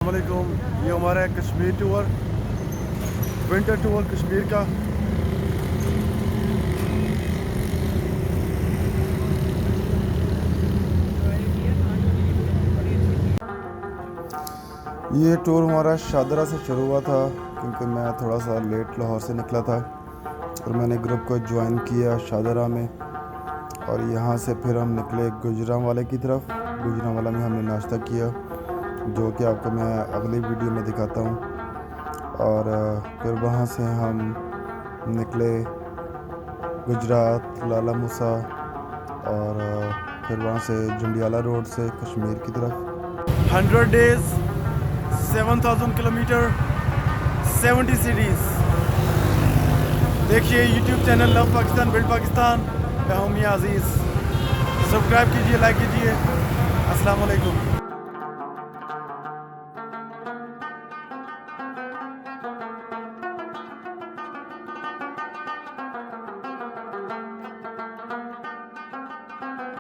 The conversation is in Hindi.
वालेकुम। ये हमारा है Kashmir tour, winter tour Kashmir का। ये टूर हमारा शादरा से शुरू हुआ था क्योंकि मैं थोड़ा सा लेट लाहौर से निकला था और मैंने ग्रुप को ज्वाइन किया शादरा में। और यहाँ से फिर हम निकले गुजरांवाला की तरफ। गुजरांवाला में हमने नाश्ता किया, जो कि आपको मैं अगली वीडियो में दिखाता हूँ। और फिर वहाँ से हम निकले गुजरात लाला मूसा, और फिर वहाँ से जंडियाला रोड से कश्मीर की तरफ। 100 डेज़, 7000 किलोमीटर, 70 सिटीज़। देखिए YouTube channel love Pakistan build Pakistan, मैं हूं मियां अजीज़। सब्सक्राइब कीजिए, लाइक कीजिए। अस्सलाम वालेकुम।